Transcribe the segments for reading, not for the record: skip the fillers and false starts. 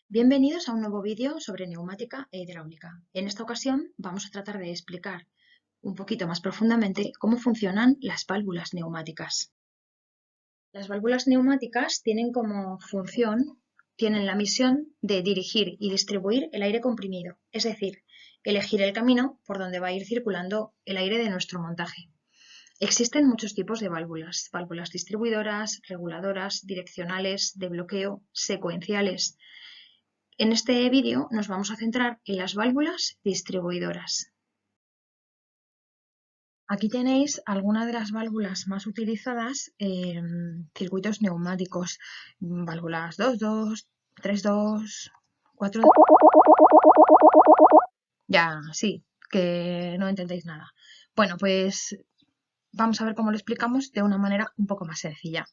Bienvenidos a un nuevo vídeo sobre neumática e hidráulica. En esta ocasión vamos a tratar de explicar un poquito más profundamente cómo funcionan las válvulas neumáticas. Las válvulas neumáticas tienen la misión de dirigir y distribuir el aire comprimido, es decir, elegir el camino por donde va a ir circulando el aire de nuestro montaje. Existen muchos tipos de válvulas distribuidoras, reguladoras, direccionales, de bloqueo, secuenciales. En este vídeo nos vamos a centrar en las válvulas distribuidoras. Aquí tenéis algunas de las válvulas más utilizadas en circuitos neumáticos. Válvulas 2.2, 3.2, 4.2. Ya, sí, que no entendéis nada. Bueno, pues vamos a ver cómo lo explicamos de una manera un poco más sencilla.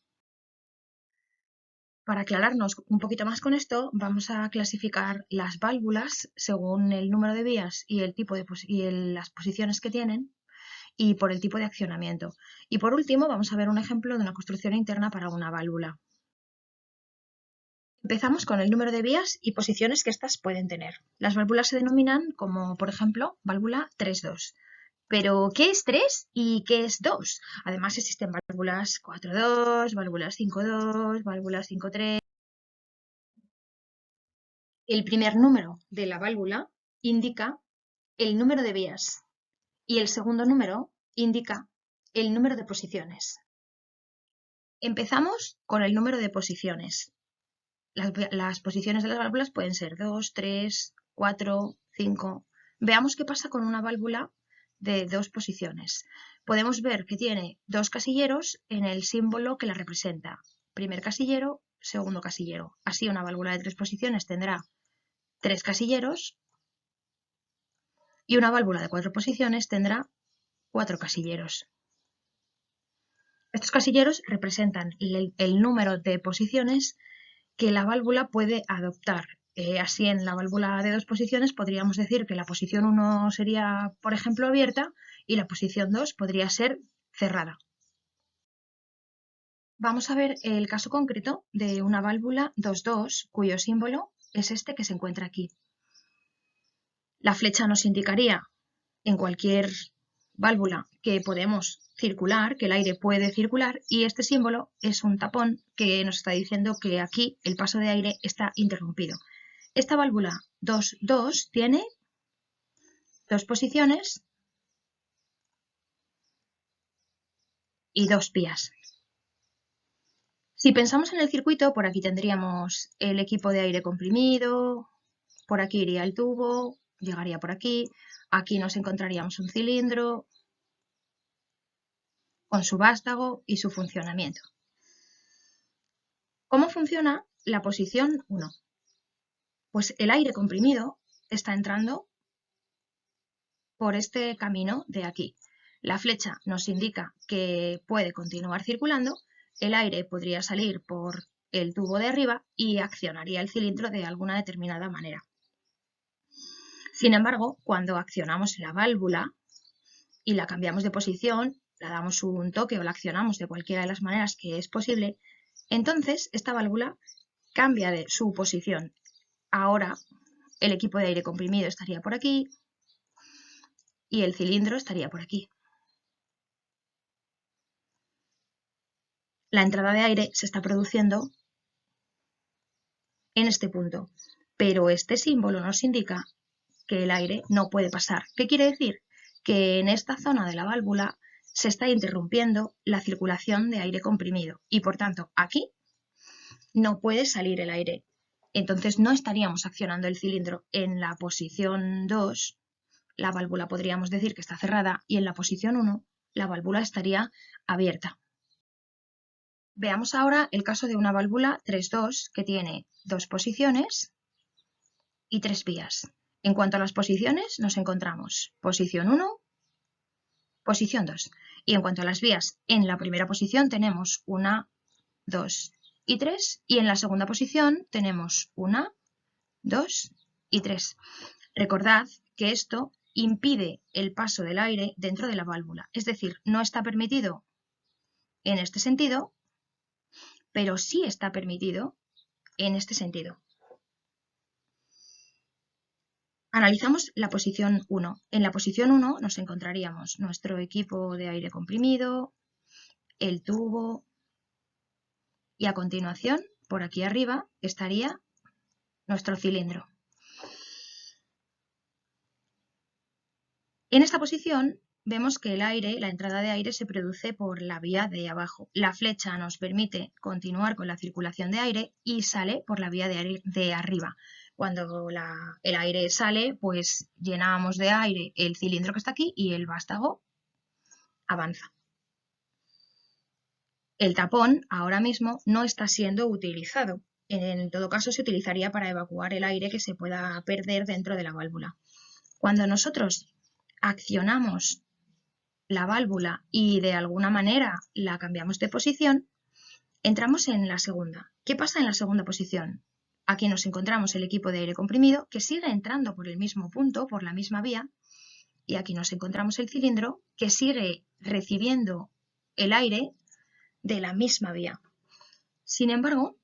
Para aclararnos un poquito más con esto, vamos a clasificar las válvulas según el número de vías y el tipo de las posiciones que tienen y por el tipo de accionamiento. Y por último, vamos a ver un ejemplo de una construcción interna para una válvula. Empezamos con el número de vías y posiciones que éstas pueden tener. Las válvulas se denominan como, por ejemplo, válvula 3.2. Pero, ¿qué es 3 y qué es 2? Además, existen válvulas 4.2, válvulas 5.2, válvulas 5.3. El primer número de la válvula indica el número de vías y el segundo número indica el número de posiciones. Empezamos con el número de posiciones. Las posiciones de las válvulas pueden ser 2, 3, 4, 5. Veamos qué pasa con una válvula de dos posiciones. Podemos ver que tiene dos casilleros en el símbolo que la representa. Primer casillero, segundo casillero. Así una válvula de tres posiciones tendrá tres casilleros y una válvula de cuatro posiciones tendrá cuatro casilleros. Estos casilleros representan el número de posiciones que la válvula puede adoptar. Así, en la válvula de dos posiciones podríamos decir que la posición 1 sería, por ejemplo, abierta y la posición 2 podría ser cerrada. Vamos a ver el caso concreto de una válvula 2.2 cuyo símbolo es este que se encuentra aquí. La flecha nos indicaría en cualquier válvula que podemos circular, que el aire puede circular, y este símbolo es un tapón que nos está diciendo que aquí el paso de aire está interrumpido. Esta válvula 2.2 tiene dos posiciones y dos vías. Si pensamos en el circuito, por aquí tendríamos el equipo de aire comprimido, por aquí iría el tubo, llegaría por aquí, aquí nos encontraríamos un cilindro con su vástago y su funcionamiento. ¿Cómo funciona la posición 1? Pues el aire comprimido está entrando por este camino de aquí. La flecha nos indica que puede continuar circulando, el aire podría salir por el tubo de arriba y accionaría el cilindro de alguna determinada manera. Sin embargo, cuando accionamos la válvula y la cambiamos de posición, la damos un toque o la accionamos de cualquiera de las maneras que es posible, entonces esta válvula cambia de su posición. Ahora el equipo de aire comprimido estaría por aquí y el cilindro estaría por aquí. La entrada de aire se está produciendo en este punto, pero este símbolo nos indica que el aire no puede pasar. ¿Qué quiere decir? Que en esta zona de la válvula se está interrumpiendo la circulación de aire comprimido y por tanto aquí no puede salir el aire. Entonces no estaríamos accionando el cilindro. En la posición 2 la válvula podríamos decir que está cerrada y en la posición 1 la válvula estaría abierta. Veamos ahora el caso de una válvula 3.2 que tiene dos posiciones y tres vías. En cuanto a las posiciones nos encontramos posición 1, posición 2. Y en cuanto a las vías, en la primera posición tenemos 1, 2 y 3 y en la segunda posición tenemos 1, 2 y 3. Recordad que esto impide el paso del aire dentro de la válvula, es decir, no está permitido en este sentido, pero sí está permitido en este sentido. Analizamos la posición 1. En la posición 1 nos encontraríamos nuestro equipo de aire comprimido, el tubo y a continuación, por aquí arriba, estaría nuestro cilindro. En esta posición vemos que el aire, la entrada de aire se produce por la vía de abajo. La flecha nos permite continuar con la circulación de aire y sale por la vía de arriba. Cuando el aire sale, pues llenamos de aire el cilindro que está aquí y el vástago avanza. El tapón ahora mismo no está siendo utilizado. En todo caso, se utilizaría para evacuar el aire que se pueda perder dentro de la válvula. Cuando nosotros accionamos la válvula y de alguna manera la cambiamos de posición, entramos en la segunda. ¿Qué pasa en la segunda posición? Aquí nos encontramos el equipo de aire comprimido que sigue entrando por el mismo punto, por la misma vía, y aquí nos encontramos el cilindro que sigue recibiendo el aire de la misma vía. Sin embargo,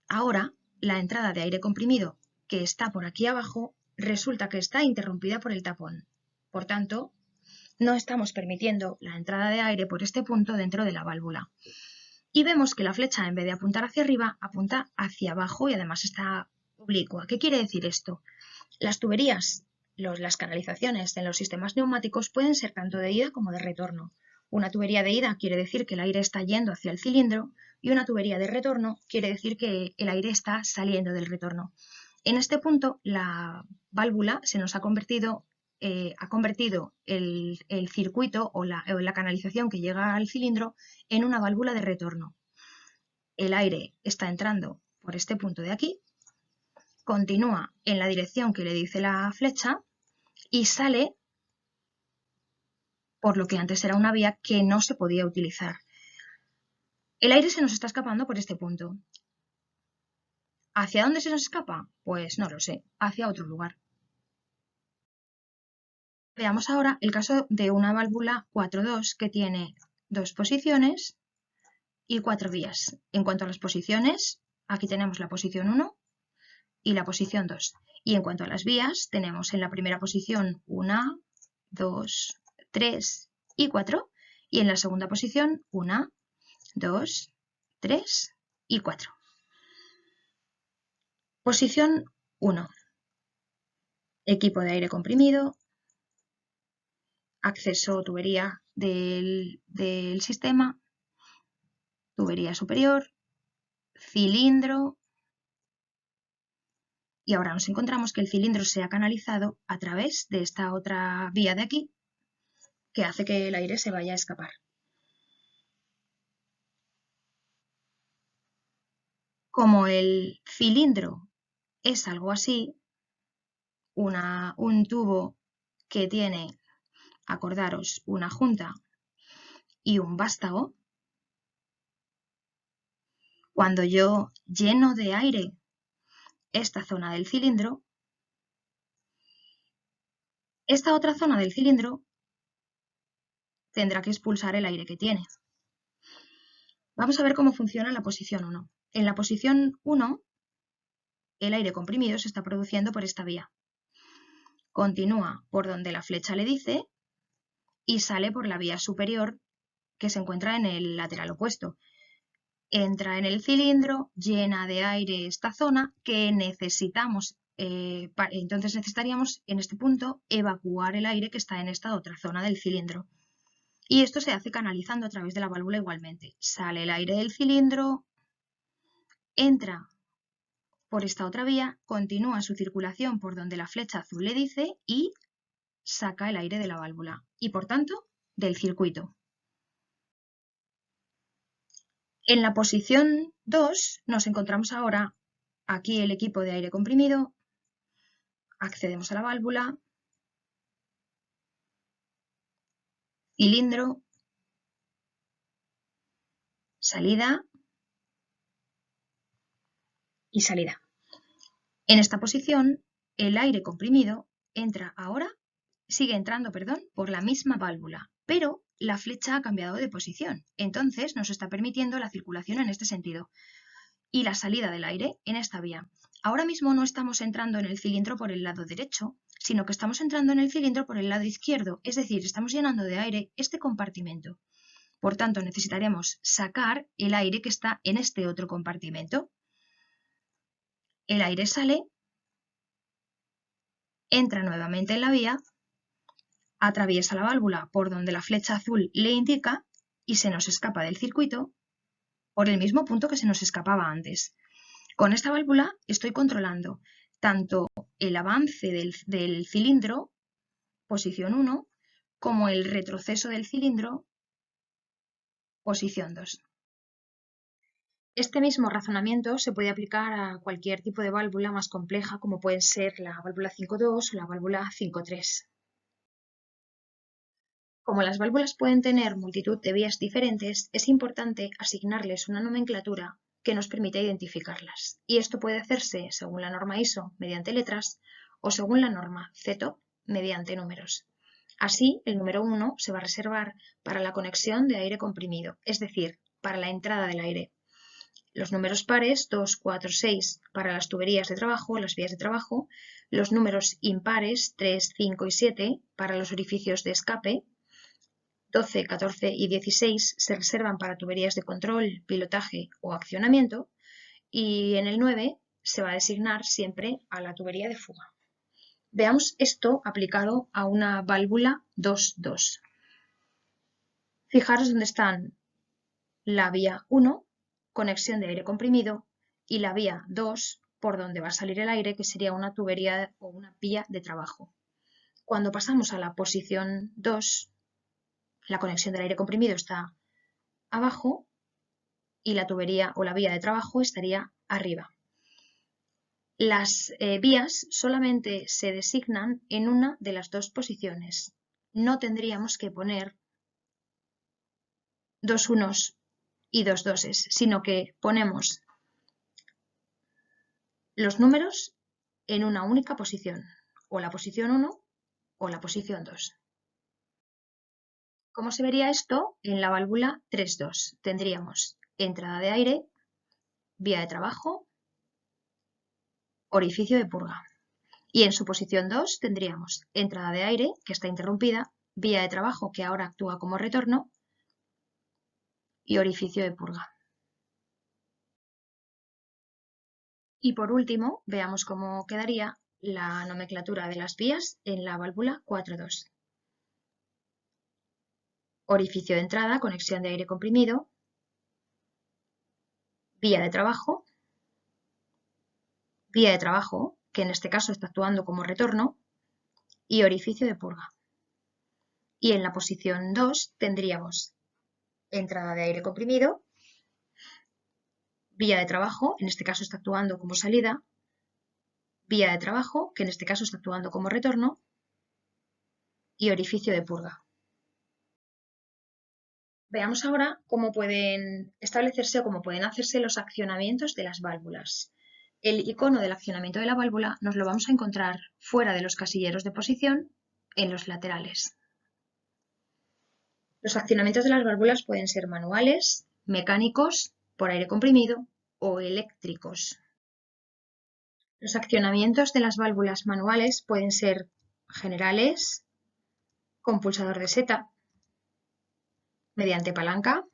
ahora la entrada de aire comprimido que está por aquí abajo resulta que está interrumpida por el tapón. Por tanto, no estamos permitiendo la entrada de aire por este punto dentro de la válvula. Y vemos que la flecha, en vez de apuntar hacia arriba, apunta hacia abajo y además está oblicua. ¿Qué quiere decir esto? Las tuberías, las canalizaciones en los sistemas neumáticos pueden ser tanto de ida como de retorno. Una tubería de ida quiere decir que el aire está yendo hacia el cilindro y una tubería de retorno quiere decir que el aire está saliendo del retorno. En este punto, la válvula se nos ha convertido el circuito o la canalización que llega al cilindro en una válvula de retorno. El aire está entrando por este punto de aquí, continúa en la dirección que le dice la flecha y sale por lo que antes era una vía que no se podía utilizar. El aire se nos está escapando por este punto. ¿Hacia dónde se nos escapa? Pues no lo sé, hacia otro lugar. Veamos ahora el caso de una válvula 4.2 que tiene 2 posiciones y 4 vías. En cuanto a las posiciones, aquí tenemos la posición 1 y la posición 2. Y en cuanto a las vías, tenemos en la primera posición 1, 2, 3 y 4. Y en la segunda posición 1, 2, 3 y 4. Posición 1. Equipo de aire comprimido, acceso tubería del sistema, tubería superior, cilindro, y ahora nos encontramos que el cilindro se ha canalizado a través de esta otra vía de aquí que hace que el aire se vaya a escapar. Como el cilindro es algo así, un tubo que tiene, acordaros, una junta y un vástago, cuando yo lleno de aire esta zona del cilindro, esta otra zona del cilindro tendrá que expulsar el aire que tiene. Vamos a ver cómo funciona la posición 1. En la posición 1, el aire comprimido se está produciendo por esta vía. Continúa por donde la flecha le dice y sale por la vía superior que se encuentra en el lateral opuesto. Entra en el cilindro, llena de aire esta zona que necesitamos, entonces necesitaríamos en este punto evacuar el aire que está en esta otra zona del cilindro. Y esto se hace canalizando a través de la válvula igualmente. Sale el aire del cilindro, entra por esta otra vía, continúa su circulación por donde la flecha azul le dice y saca el aire de la válvula y por tanto del circuito. En la posición 2 nos encontramos ahora aquí el equipo de aire comprimido, accedemos a la válvula, cilindro, salida y salida. En esta posición el aire comprimido sigue entrando por la misma válvula, pero la flecha ha cambiado de posición, entonces nos está permitiendo la circulación en este sentido y la salida del aire en esta vía. ahora mismo no estamos entrando en el cilindro por el lado derecho, sino que estamos entrando en el cilindro por el lado izquierdo, es decir, estamos llenando de aire este compartimento. Por tanto, necesitaremos sacar el aire que está en este otro compartimento. El aire sale, entra nuevamente en la vía, atraviesa la válvula por donde la flecha azul le indica y se nos escapa del circuito por el mismo punto que se nos escapaba antes. Con esta válvula estoy controlando tanto el avance del cilindro, posición 1, como el retroceso del cilindro, posición 2. Este mismo razonamiento se puede aplicar a cualquier tipo de válvula más compleja, como pueden ser la válvula 5.2 o la válvula 5.3. Como las válvulas pueden tener multitud de vías diferentes, es importante asignarles una nomenclatura que nos permita identificarlas. Y esto puede hacerse según la norma ISO mediante letras o según la norma CETO mediante números. Así, el número 1 se va a reservar para la conexión de aire comprimido, es decir, para la entrada del aire. Los números pares, 2, 4, 6, para las tuberías de trabajo, las vías de trabajo. Los números impares, 3, 5 y 7, para los orificios de escape. 12, 14 y 16 se reservan para tuberías de control, pilotaje o accionamiento, y en el 9 se va a designar siempre a la tubería de fuga. Veamos esto aplicado a una válvula 2.2. Fijaros dónde están la vía 1, conexión de aire comprimido, y la vía 2, por donde va a salir el aire, que sería una tubería o una vía de trabajo. Cuando pasamos a la posición 2, la conexión del aire comprimido está abajo y la tubería o la vía de trabajo estaría arriba. Las vías solamente se designan en una de las dos posiciones. No tendríamos que poner dos unos y dos doses, sino que ponemos los números en una única posición, o la posición 1 o la posición 2. ¿Cómo se vería esto? En la válvula 3.2 tendríamos entrada de aire, vía de trabajo, orificio de purga. Y en su posición 2 tendríamos entrada de aire, que está interrumpida, vía de trabajo, que ahora actúa como retorno, y orificio de purga. Y por último, veamos cómo quedaría la nomenclatura de las vías en la válvula 4.2. Orificio de entrada, conexión de aire comprimido, vía de trabajo, que en este caso está actuando como retorno, y orificio de purga. Y en la posición 2 tendríamos entrada de aire comprimido, vía de trabajo, en este caso está actuando como salida, vía de trabajo, que en este caso está actuando como retorno, y orificio de purga. Veamos ahora cómo pueden establecerse o cómo pueden hacerse los accionamientos de las válvulas. El icono del accionamiento de la válvula nos lo vamos a encontrar fuera de los casilleros de posición, en los laterales. Los accionamientos de las válvulas pueden ser manuales, mecánicos, por aire comprimido o eléctricos. Los accionamientos de las válvulas manuales pueden ser generales, con pulsador de seta, mediante palanca,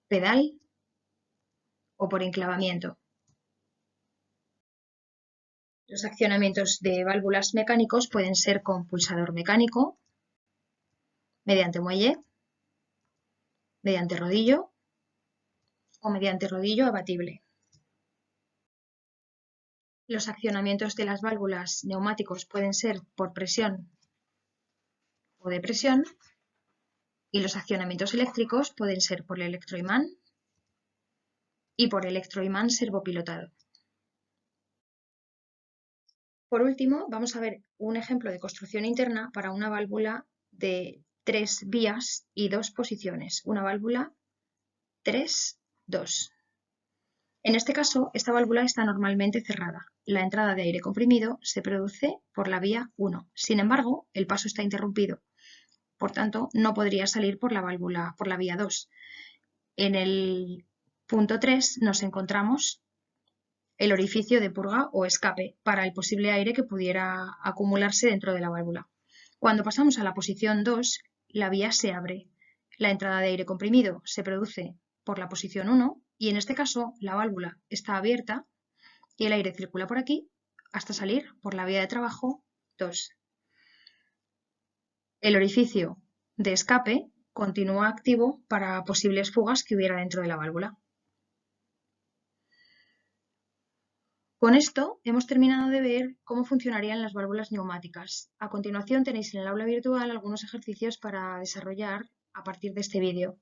pedal o por enclavamiento. Los accionamientos de válvulas mecánicos pueden ser con pulsador mecánico, mediante muelle, mediante rodillo o mediante rodillo abatible. Los accionamientos de las válvulas neumáticos pueden ser por presión o de presión, y los accionamientos eléctricos pueden ser por el electroimán y por electroimán servopilotado. Por último, vamos a ver un ejemplo de construcción interna para una válvula de 3 vías y 2 posiciones, una válvula 3.2. En este caso, esta válvula está normalmente cerrada. La entrada de aire comprimido se produce por la vía 1. Sin embargo, el paso está interrumpido. Por tanto, no podría salir por la vía 2. En el punto 3 nos encontramos el orificio de purga o escape para el posible aire que pudiera acumularse dentro de la válvula. Cuando pasamos a la posición 2, la vía se abre. La entrada de aire comprimido se produce por la posición 1 y en este caso la válvula está abierta y el aire circula por aquí hasta salir por la vía de trabajo 2. El orificio de escape continúa activo para posibles fugas que hubiera dentro de la válvula. Con esto hemos terminado de ver cómo funcionarían las válvulas neumáticas. A continuación tenéis en el aula virtual algunos ejercicios para desarrollar a partir de este vídeo.